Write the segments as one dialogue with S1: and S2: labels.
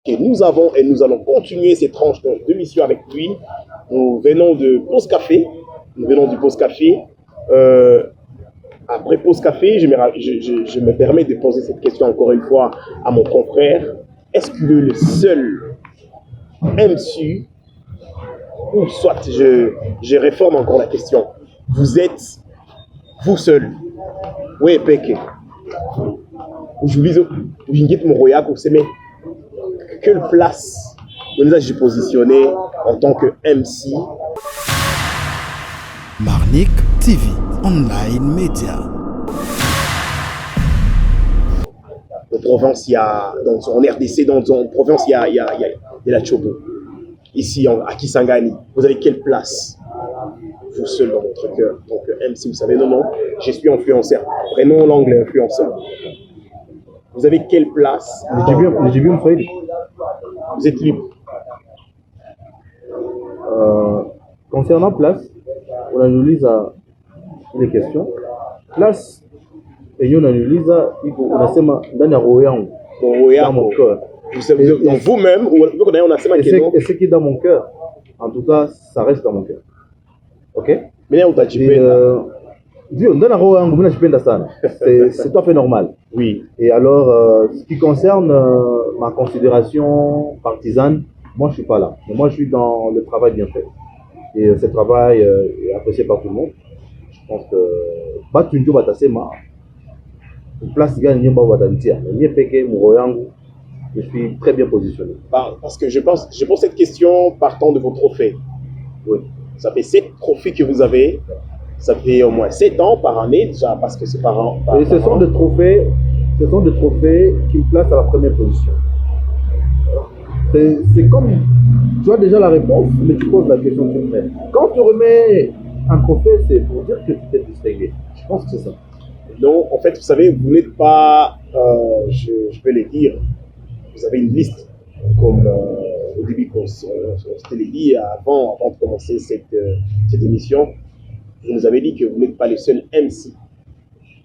S1: que nous avons et nous allons continuer ces tranches de mission avec lui. Nous venons de Pause Café. Nous venons du Pause Café. Après Pause Café, je me permets de poser cette question encore une fois à mon confrère. Est-ce que le seul MC, ou soit je réforme encore la question, vous êtes vous seul? Oui, Peke. Aujourd'hui, quelle place vous avez positionné en tant que MC?
S2: Marnik TV, online média.
S1: En province, il y a, donc en RDC, en province, il y a la Chobo. Ici, à Kisangani, vous avez quelle place? Vous seul dans votre cœur. Donc, MC, vous savez, non, je suis influenceur. Prenons l'anglais influenceur. Vous avez quelle place? Vous êtes libre.
S3: Concernant place, on analyse les questions. Place, et on analyse, on a dans mon cœur.
S1: Donc vous-même,
S3: et ce qui est dans mon cœur, en tout cas, ça reste dans mon cœur. Ok?
S1: Mais on t'a dit
S3: c'est tout à fait normal.
S1: Oui.
S3: Et alors, ce qui concerne ma considération partisane, moi je ne suis pas là. Mais moi je suis dans le travail bien fait. Et ce travail est apprécié par tout le monde. Je pense que je suis très bien positionné.
S1: Parce que je pose cette question partant de vos trophées.
S3: Oui.
S1: Ça fait 7 trophées que vous avez. Ça fait au moins 7 ans par année déjà, parce que c'est par an.
S3: Et ce sont des trophées qui me placent à la première position. C'est comme, tu as déjà la réponse, mais tu poses la question que tu me fais. Quand tu remets un trophée, c'est pour dire que tu t'es distingué. Je pense que c'est ça.
S1: Non, en fait, vous savez, vous n'êtes pas, je peux le dire, vous avez une liste, comme au début qu'on s'était dit avant de commencer cette émission. Vous nous avez dit que vous n'êtes pas le seul MC.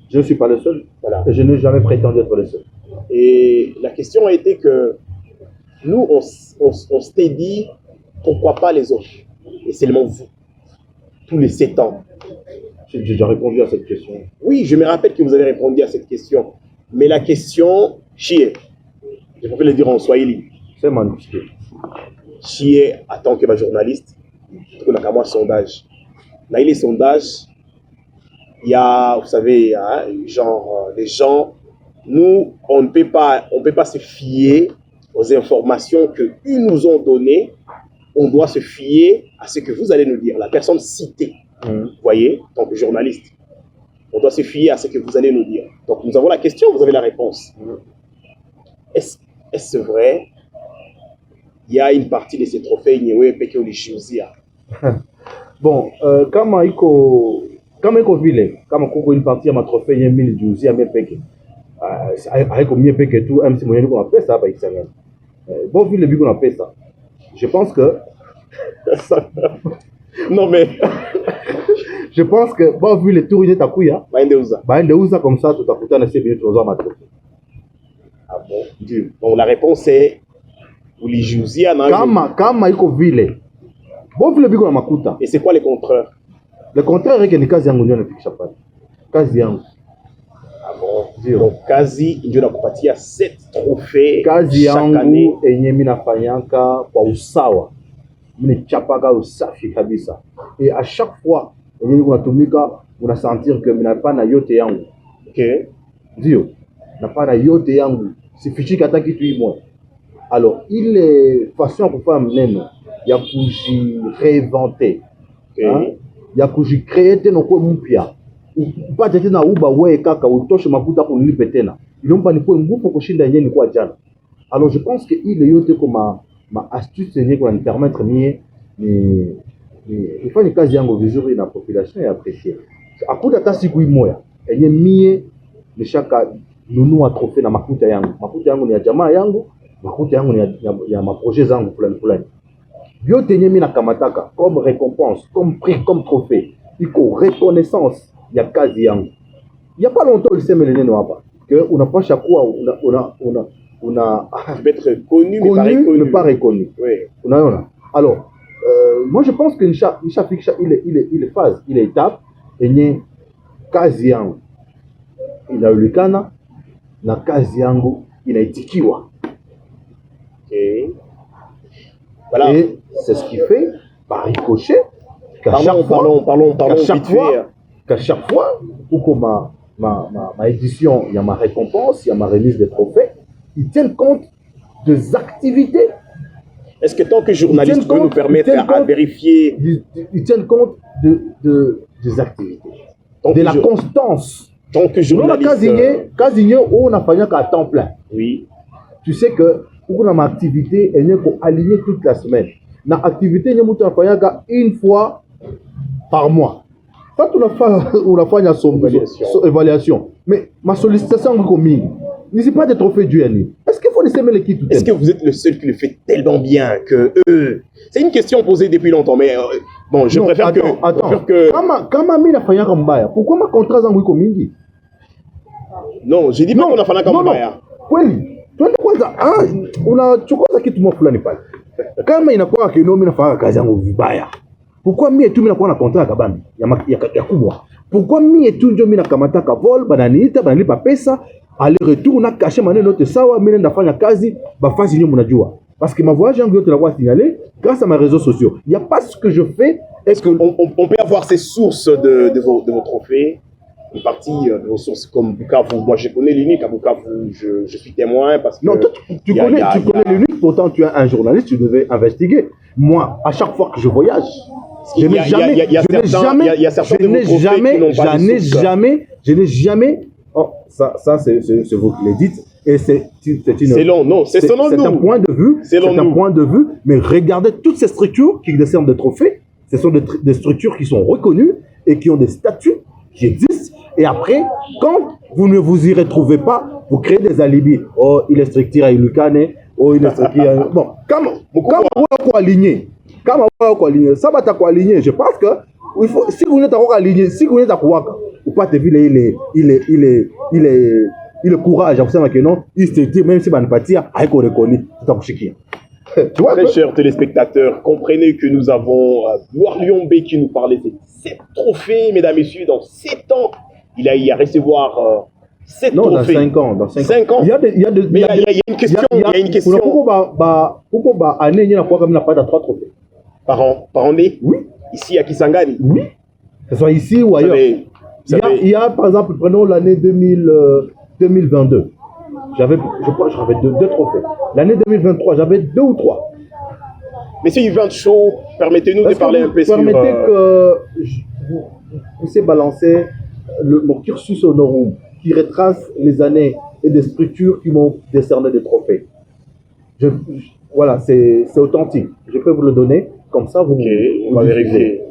S3: Je ne suis pas le seul.
S1: Voilà.
S3: Et je n'ai jamais prétendu être le seul.
S1: Et la question a été que nous, on s'était dit, pourquoi pas les autres? Et seulement vous, tous les 7 ans.
S3: J'ai déjà répondu à cette question.
S1: Oui, je me rappelle que vous avez répondu à cette question. Mais la question, chier. Je préfère le dire en swahili.
S3: C'est magnifique.
S1: Chier, en tant que journaliste, on a qu'à moi sondage. Là, il y a les sondages, il y a, vous savez, genre, les gens, nous, on ne peut pas se fier aux informations qu'ils nous ont données. On doit se fier à ce que vous allez nous dire, la personne citée. Vous voyez, en tant que journaliste, on doit se fier à ce que vous allez nous dire. Donc, nous avons la question, vous avez la réponse. Est-ce vrai? Il y a une partie de ces trophées,
S3: Bon, kama iko vile, kama kuko une partie ya matrophée ya 1012 ya mepeke. Haiko mepeke tu MC mwenye kuna pesa hapa Kisangani. Bon vile biko na pesa. Je pense que
S1: non mais
S3: je pense que bon vile tour ile takuya. Baende uza comme ça tutakutana sisi bintu tunazoa matrophée.
S1: Ah bon? Dieu. Bon, la réponse est ulijuzia na
S3: kama iko vile. Bon vile biko na makuta.
S1: Et c'est quoi les contraires?
S3: Le contraire est que ni kazi yangu ndio nafikisha pale. Kazi yangu.
S1: Ah bon? Donc kazi ndio nakupatia 7 trophées
S3: kazi yangu enye mimi nafanyaka kwa usawa. Mimi chapaka usafi kabisa. Et à chaque fois enye unatumika una sentir que mimi napana yote yangu.
S1: OK.
S3: Ndio. Napana yote yangu. Sifichiki hata kitu imo. Alors, il est façon pour faire mneno ya kujiréinventer.
S1: Okay.
S3: Ya kujicréer tena kwa mpya. Upate tena uba wewe kaka utoshe mafuta kunilipe tena. Ilomba ni kwa nguvu kushinda yenyewe ni kwa jana. Alors je pense que il yote comme ma astuce yenyewe kwa me permettre ni ifanye kazi yangu vizuri na population ya apprécier. Akuta hata siku imoya yenye mie nishaka nunua trophée na makuta yangu. Makuta yangu ni ya jamaa yangu, makuta yangu ni ya maprojet zangu fulani. Yote yenye mimi nakamataka comme récompense, comme prix, comme trophée, iko reconnaissance ya kazi yangu. Il y a pas longtemps ulisema neno hapa que unapasha kuwa
S1: Tu peux être connu, mais pas reconnu.
S3: Oui. Alors, moi je pense que chaque il est phase, il est étape, et il y a kazi yangu inajulikana na kazi yangu inaitikiwa.
S1: Okay. Voilà.
S3: Et c'est ce qui fait, par ricochet,
S1: parlons vite fait.
S3: Qu'à chaque fois, pour que ma édition, il y a ma récompense, il y a ma remise des trophées, ils tiennent compte des activités.
S1: Est-ce que tant que journaliste peut nous permettre à vérifier?
S3: Ils tiennent compte des activités, de la constance.
S1: Tant que journaliste...
S3: on a fait à temps plein.
S1: Oui.
S3: Tu sais que pour une activité, elle est alignée toute la semaine. Dans l'activité, on a fait une fois par mois. Quand on a fait une évaluation, mais ma sollicitation est commune. Ce n'est pas des trophées du NI. Est-ce qu'il faut laisser l'équipe tout?
S1: Est-ce que vous êtes le seul qui le fait tellement bien que eux... C'est une question posée depuis longtemps, mais bon, je préfère que... Quand ma mine a fait un combat, pourquoi ma contrat est commune? Non, j'ai dit pas qu'on a fait un combat.
S3: Oui. On a tout le monde. Quand il n'a pas que nous avons fait un cas vibaya. Pourquoi mi etu mina kwa na contrat kabambi ya kubwa? Pourquoi mi etu ndio mina kamata ka vol bananiita banalipa pesa aller retour na cacher maneno yote sawa mimi ndafanya kazi bafasi nyo mnajua parce que ma voyage yangu yote nakuwa signalé grâce à mes réseaux sociaux. Il y a pas ce que je fais.
S1: Est-ce que on peut avoir ces sources de vos trophées? Une partie de vos sources comme Bukavu. Moi je connais l'unique à Bukavu, je suis témoin parce que...
S3: Non, toi, tu connais l'unique, pourtant tu es un journaliste, tu devais investiguer. Moi, à chaque fois que je voyage, je n'ai jamais, oh, ça c'est vous qui le dites, et c'est
S1: un
S3: point de vue, un point de vue, mais regardez toutes ces structures qui décernent des trophées, ce sont des structures qui sont reconnues et qui ont des statuts qui existent, et après, quand vous ne vous y retrouvez pas, vous créez des alibis. Oh, il est structuré à Ilukane, oh, il est structuré à... Bon, comme on est aligné, ça va t'aligner. Je pense que il faut, si vous n'êtes pas aligné, si vous n'êtes pas Kouaka, ou pas te vile, il est courage, vous savez que non, il se dit, même si on ne pas dire, il faut reconnaître, tout à fait.
S1: Très chers téléspectateurs, comprenez que nous avons Gloire Liombe qui nous parlait de 7 trophées, mesdames et messieurs, dans 7 ans, il a à recevoir 7 trophées.
S3: Dans 5 ans.
S1: Il y a une question.
S3: Pourquoi année, il n'y a pas 3 trophées
S1: par année?
S3: Oui.
S1: Ici à Kisangani?
S3: Oui. Que ce soit ici ou ailleurs. Il y a, par exemple, prenons l'année 2022. Je crois que j'avais 2 trophées. L'année 2023, j'avais 2 ou 3.
S1: Monsieur Yvan Chaud, permettez-nous de parler un peu sur...
S3: Permettez que vous puissiez balancer mon cursus honorum qui retrace les années et des structures qui m'ont décerné des trophées. Voilà, c'est authentique. Je peux vous le donner. Comme ça, vous vérifiez.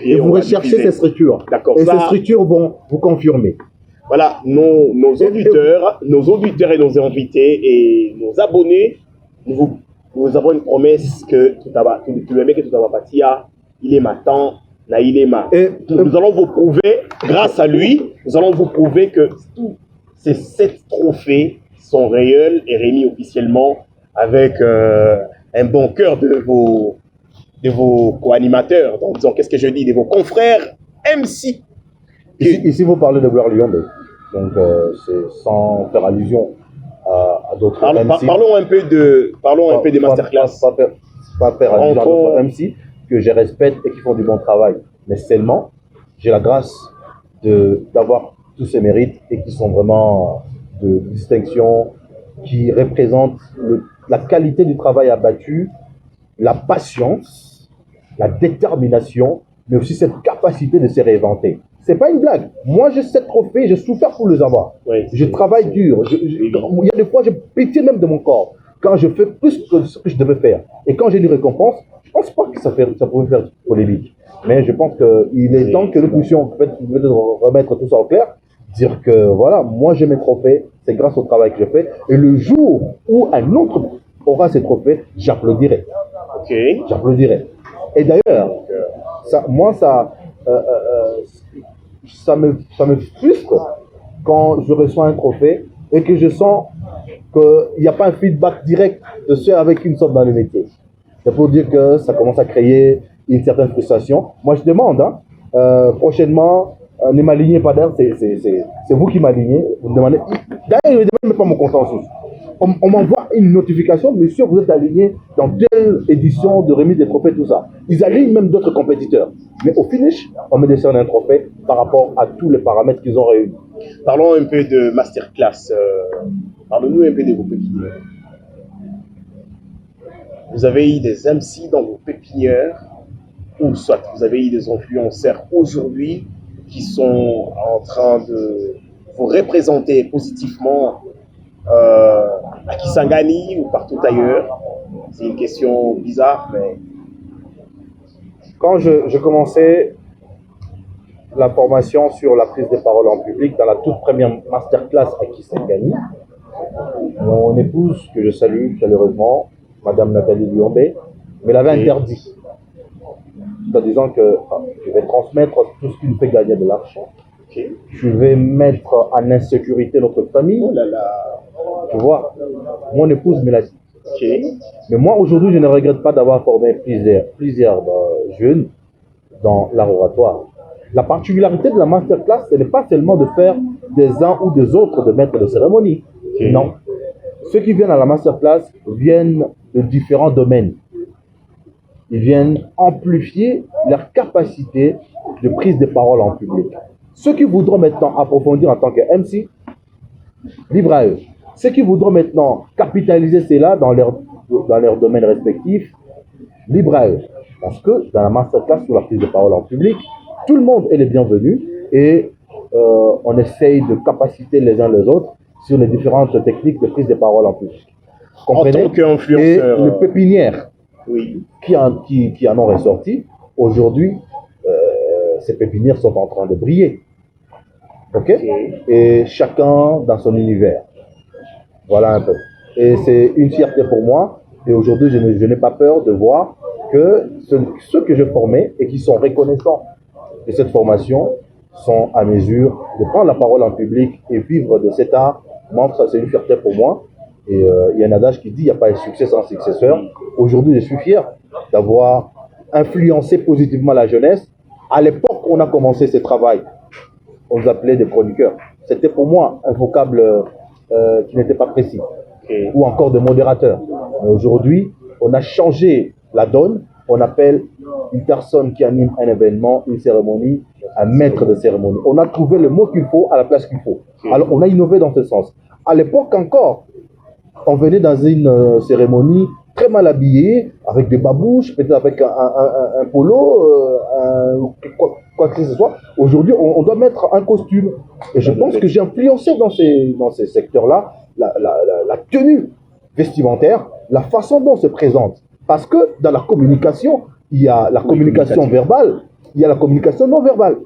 S3: Et vous recherchez ces structures. Et ces structures vont vous confirmer.
S1: Voilà, nos auditeurs et nos invités et nos abonnés, nous avons une promesse que tu aimais que tout va partir, il est maintenant, là il est ma. Nous allons vous prouver, grâce à lui, nous allons vous prouver que tous ces 7 trophées sont réels et remis officiellement avec un bon cœur de vos co-animateurs, donc disons, qu'est-ce que je dis, de vos confrères MC.
S3: Ici, vous parlez de Gloire Liombe, donc c'est sans faire allusion à d'autres MC.
S1: Parlons un peu de masterclass.
S3: Pas faire allusion à d'autres MC que je respecte et qui font du bon travail. Mais seulement, j'ai la grâce d'avoir tous ces mérites et qui sont vraiment de distinction, qui représentent la qualité du travail abattu, la patience, la détermination, mais aussi cette capacité de se réinventer. C'est pas une blague. Moi, j'ai 7 trophées, j'ai souffert pour les avoir. Oui, je travaille dur. Il y a des fois, j'ai pété même de mon corps quand je fais plus que ce que je devais faire. Et quand j'ai une récompense, je pense pas que ça pouvait faire polémique. Mais je pense qu'il est temps que nous puissions peut-être remettre tout ça au clair, dire que voilà, moi j'ai mes trophées, c'est grâce au travail que je fais. Et le jour où un autre aura ses trophées, j'applaudirai.
S1: Okay.
S3: J'applaudirai. Et d'ailleurs, ça me frustre quand je reçois un trophée et que je sens qu'il n'y a pas un feedback direct de ceux avec qui nous sommes dans le métier. C'est pour dire que ça commence à créer une certaine frustration. Moi, je demande, prochainement, ne m'alignez pas d'ailleurs, c'est vous qui m'alignez. Vous me demandez. D'ailleurs, je ne demande même pas mon consensus. On m'envoie une notification, monsieur, vous êtes aligné dans telle édition de remise des trophées, tout ça. Ils alignent même d'autres compétiteurs. Mais au finish, on me décerne un trophée par rapport à tous les paramètres qu'ils ont réunis.
S1: Parlons un peu de masterclass. Parlez-nous un peu de vos pépinières. Vous avez eu des MC dans vos pépinières, ou soit vous avez eu des influenceurs aujourd'hui qui sont en train de vous représenter positivement à Kisangani ou partout ailleurs. C'est une question bizarre, mais...
S3: Quand je commençais la formation sur la prise de parole en public, dans la toute première masterclass à Kisangani, mon épouse, que je salue chaleureusement, Madame Nathalie Liombe, me l'avait interdit, en disant que je vais transmettre tout ce qui nous fait gagner de l'argent. Je vais mettre en insécurité notre famille.
S1: Oh là là.
S3: Tu vois, mon épouse me l'a dit. Mais moi, aujourd'hui, je ne regrette pas d'avoir formé plusieurs jeunes dans l'art oratoire. La particularité de la masterclass, ce n'est pas seulement de faire des uns ou des autres de maîtres de cérémonie. Non. Ceux qui viennent à la masterclass viennent de différents domaines. Ils viennent amplifier leur capacité de prise de parole en public. Ceux qui voudront maintenant approfondir en tant que MC, libre à eux. Ceux qui voudront maintenant capitaliser cela dans leur domaine respectif, libre à eux. Parce que dans la masterclass sur la prise de parole en public, tout le monde est le bienvenu et on essaye de capaciter les uns les autres sur les différentes techniques de prise de parole en public. Comprenez?
S1: En tant qu'influenceur,
S3: et les pépinières
S1: oui,
S3: qui en ont ressorti, aujourd'hui, ces pépinières sont en train de briller. Ok? Et chacun dans son univers. Voilà un peu. Et c'est une fierté pour moi. Et aujourd'hui, je n'ai pas peur de voir que ceux que je formais et qui sont reconnaissants de cette formation sont à mesure de prendre la parole en public et vivre de cet art. Moi, ça, c'est une fierté pour moi. Et il y a un adage qui dit il n'y a pas de succès sans successeur. Aujourd'hui, je suis fier d'avoir influencé positivement la jeunesse. À l'époque où on a commencé ce travail, on nous appelait des chroniqueurs. C'était pour moi un vocable qui n'était pas précis. Ou encore de modérateur. Mais aujourd'hui, on a changé la donne. On appelle une personne qui anime un événement, une cérémonie, un maître de cérémonie. On a trouvé le mot qu'il faut à la place qu'il faut. Alors, on a innové dans ce sens. À l'époque encore, on venait dans une cérémonie très mal habillé, avec des babouches, peut-être avec un polo, quoi que ce soit. Aujourd'hui, on doit mettre un costume. Et je pense que j'ai influencé dans ces secteurs-là la tenue vestimentaire, la façon dont on se présente. Parce que dans la communication, il y a la communication verbale, il y a la communication non verbale.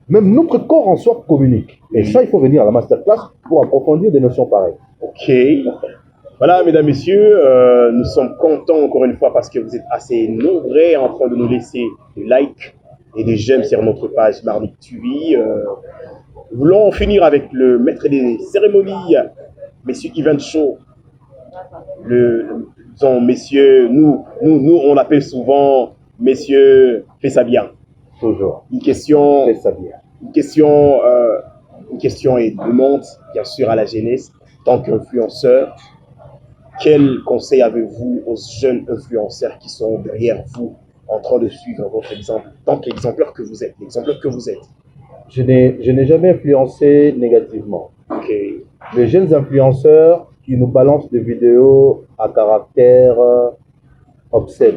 S3: Même notre corps en soi communique. Et ça, il faut venir à la masterclass pour approfondir des notions pareilles.
S1: Ok. Voilà, mesdames, messieurs, nous sommes contents encore une fois parce que vous êtes assez nombreux en train de nous laisser des likes et des j'aime sur notre page Marnik TV. Nous voulons finir avec le maître des cérémonies, Monsieur Yvan Shaw. Messieurs, nous on l'appelle souvent Messieurs, fais ça bien.
S3: Toujours.
S1: Une question,
S3: Fais ça bien.
S1: une question et demande, bien sûr, à la jeunesse, tant qu'influenceur. Quel conseil avez-vous aux jeunes influenceurs qui sont derrière vous, en train de suivre votre exemple, tant qu'exemplaire que vous êtes, l'exemplaire que vous êtes?
S3: Je n'ai jamais influencé négativement.
S1: Okay.
S3: Les jeunes influenceurs qui nous balancent des vidéos à caractère obscène,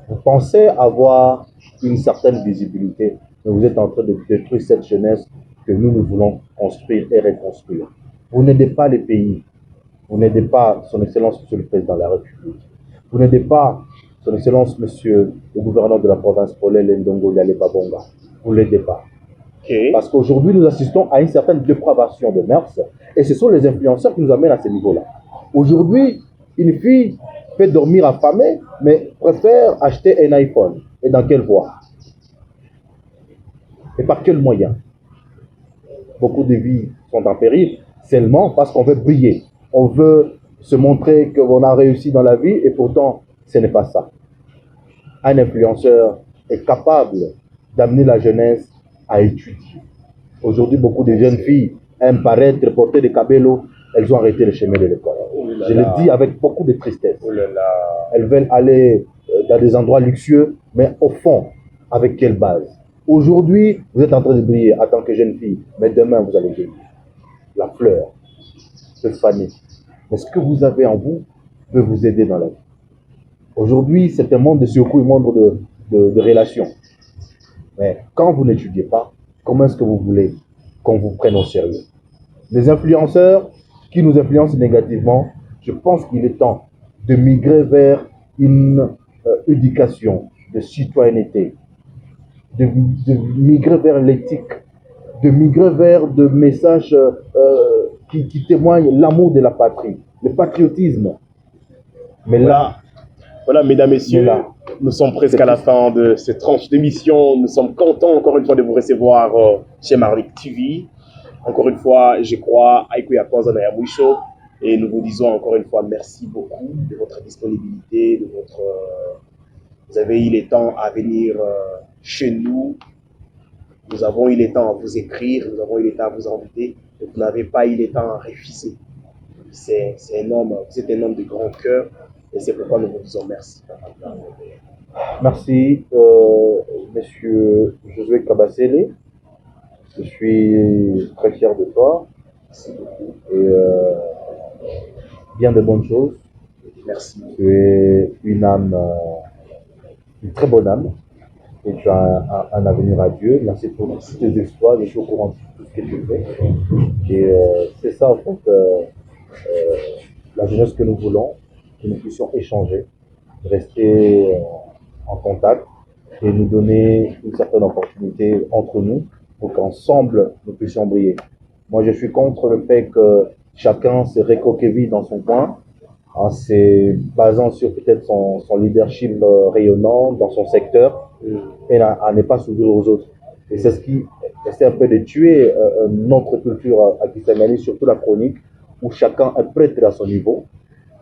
S3: vous pensez avoir une certaine visibilité, mais vous êtes en train de détruire cette jeunesse que nous voulons construire et reconstruire. Vous n'aidez pas les pays. Vous n'aidez pas son Excellence Monsieur le Président de la République. Vous n'aidez pas son Excellence Monsieur le gouverneur de la province Paulel Ndongo Yale Babonga. Vous ne l'aidez pas.
S1: Okay.
S3: Parce qu'aujourd'hui, nous assistons à une certaine dépravation de mœurs et ce sont les influenceurs qui nous amènent à ce niveau-là. Aujourd'hui, une fille peut dormir affamée, mais préfère acheter un iPhone. Et dans quelle voie? Et par quel moyen? Beaucoup de vies sont en péril seulement parce qu'on veut briller. On veut se montrer qu'on a réussi dans la vie et pourtant, ce n'est pas ça. Un influenceur est capable d'amener la jeunesse à étudier. Aujourd'hui, beaucoup de jeunes filles aiment paraître, porter des cabellos. Elles ont arrêté le chemin de l'école. Je le dis avec beaucoup de tristesse. Elles veulent aller dans des endroits luxueux, mais au fond, avec quelle base? Aujourd'hui, vous êtes en train de briller en tant que jeune fille, mais demain, vous allez briller. La fleur peut faner. Mais ce que vous avez en vous peut vous aider dans la vie. Aujourd'hui, c'est un monde de surcoût, un monde de relations. Mais quand vous n'étudiez pas, comment est-ce que vous voulez qu'on vous prenne au sérieux? Les influenceurs qui nous influencent négativement, je pense qu'il est temps de migrer vers une éducation de citoyenneté, de migrer vers l'éthique, de migrer vers des messages qui témoignent l'amour de la patrie, le patriotisme. Mais
S1: voilà, mesdames, messieurs, nous sommes presque à la fin de cette tranche d'émission. Nous sommes contents encore une fois de vous recevoir chez Marnik TV. Encore une fois, je crois, Aikuya Kwanza na Yamwisho. Et nous vous disons encore une fois merci beaucoup de votre disponibilité, de votre... vous avez eu le temps à venir chez nous. Nous avons eu le temps à vous écrire, nous avons eu le temps à vous inviter. Et vous n'avez pas eu le temps à refuser. C'est un homme, vous êtes un homme de grand cœur. Et c'est pourquoi nous vous disons merci.
S3: Merci, monsieur Josué Kabasele. Je suis très fier de toi.
S1: Merci beaucoup.
S3: Et bien de bonnes choses.
S1: Merci.
S3: Tu es une âme, une très bonne âme. Et tu as un avenir à Dieu. Merci pour tous tes exploits. Je suis au courant de tout ce que tu fais. Et c'est ça, en fait, la jeunesse que nous voulons, que nous puissions échanger, rester en contact et nous donner une certaine opportunité entre nous pour qu'ensemble nous puissions briller. Moi, je suis contre le fait que chacun se récoqueville dans son coin en se basant sur peut-être son leadership rayonnant dans son secteur et à ne pas s'ouvrir aux autres. Et c'est ce qui essaie un peu de tuer notre culture à Kisangani, surtout la chronique, où chacun est prêtre à son niveau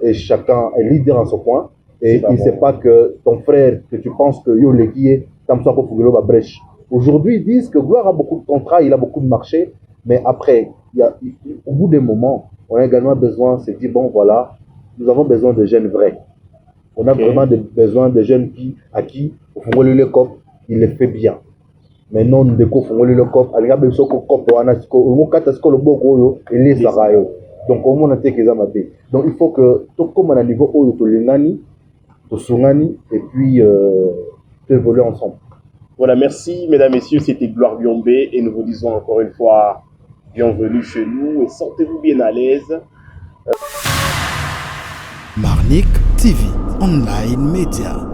S3: et chacun est leader en son coin. Et il ne sait pas que ton frère, que tu penses que yo l'équier, comme ça, pour brèche. Aujourd'hui, ils disent que Gloire a beaucoup de contrats, il a beaucoup de marchés, mais après, au bout d'un moment, on a également besoin de se dire, bon voilà, nous avons besoin de jeunes vrais. On a vraiment besoin de jeunes à qui, au fond, le cop, il le fait bien. Mais non, nous découvrons le cop, il y a besoin de cop, on a le bogo, il est sarayo. Donc, au moins, on a été donc, il faut que, tout comme on a niveau haut, tout le nani, tout sungani, et puis, évoluer ensemble.
S1: Voilà, merci, mesdames, messieurs, c'était Gloire Biombe, et nous vous disons encore une fois, bienvenue chez nous, et sentez-vous bien à l'aise.
S2: Marnik TV, online média.